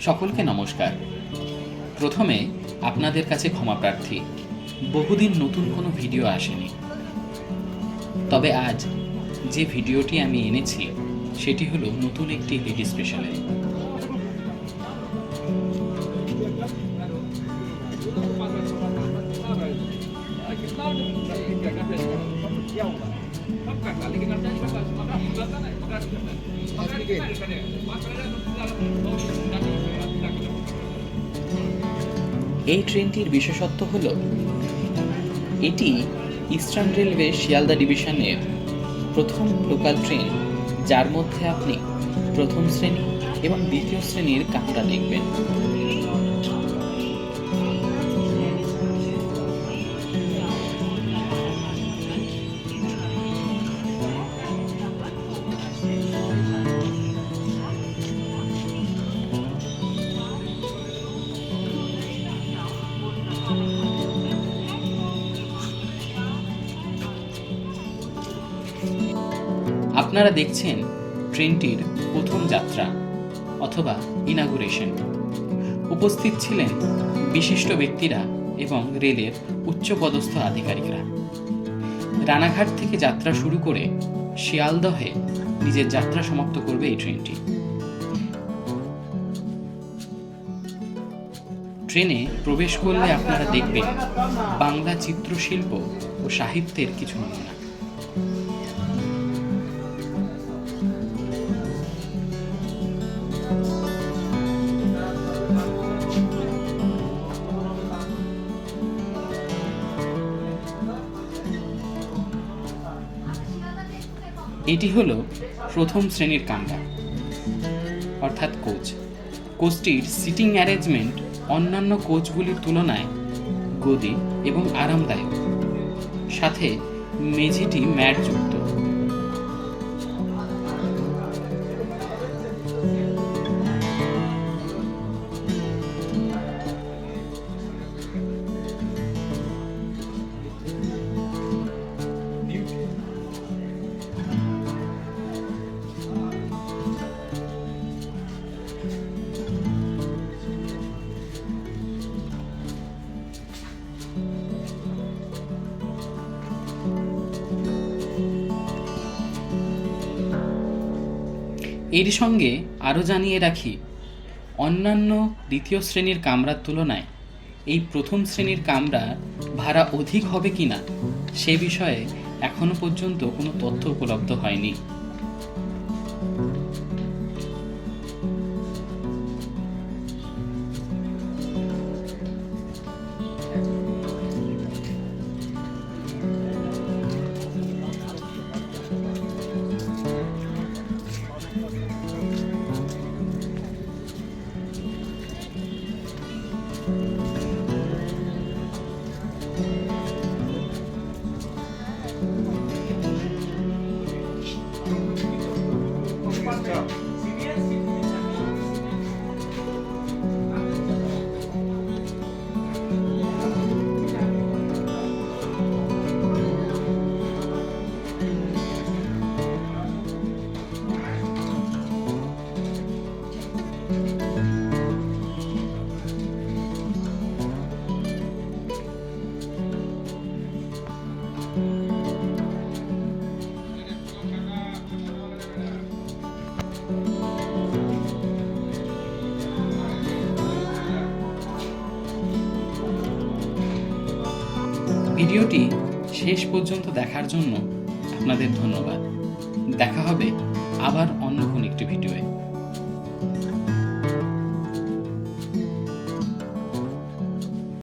সকলকে নমস্কার। প্রথমে আপনাদের কাছে ক্ষমা প্রার্থী, বহুদিন নতুন কোনো ভিডিও আসেনি। তবে আজ যে ভিডিওটি আমি এনেছি সেটি হলো নতুন একটি লেডি স্পেশালে। এই ট্রেনটির বিশেষত্ব হল এটি ইস্টার্ন রেলওয়ে শিয়ালদা ডিভিশনের প্রথম লোকাল ট্রেন, যার মধ্যে আপনি প্রথম শ্রেণী এবং দ্বিতীয় শ্রেণীর কামরা দেখবেন। আপনারা দেখছেন ট্রেনটির প্রথম যাত্রা অথবা ইনাগুরেশন। উপস্থিত ছিলেন বিশিষ্ট ব্যক্তিরা এবং রেলের উচ্চপদস্থ আধিকারিকরা। রানাঘাট থেকে যাত্রা শুরু করে শিয়ালদহে নিজের যাত্রা সমাপ্ত করবে এই ট্রেনটি। ট্রেনে প্রবেশ করলে আপনারা দেখবেন বাংলা চিত্রশিল্প ও সাহিত্যের কিছু নমুনা। এটি হলো প্রথম শ্রেণীর কামরা অর্থাৎ কোচ। কোচটির সিটিং অ্যারেঞ্জমেন্ট অন্যান্য কোচগুলির তুলনায় গদি এবং আরামদায়ক, সাথে মেঝেটি ম্যাট যুক্ত। এর সঙ্গে আরও জানিয়ে রাখি, অন্যান্য দ্বিতীয় শ্রেণীর কামরার তুলনায় এই প্রথম শ্রেণীর কামরার ভাড়া অধিক হবে কিনা সে বিষয়ে এখনো পর্যন্ত কোনো তথ্য উপলব্ধ হয়নি। ভিডিওটি শেষ পর্যন্ত দেখার জন্য আপনাদের ধন্যবাদ। দেখা হবে আবার অন্য কোনো একটি ভিডিওয়ে।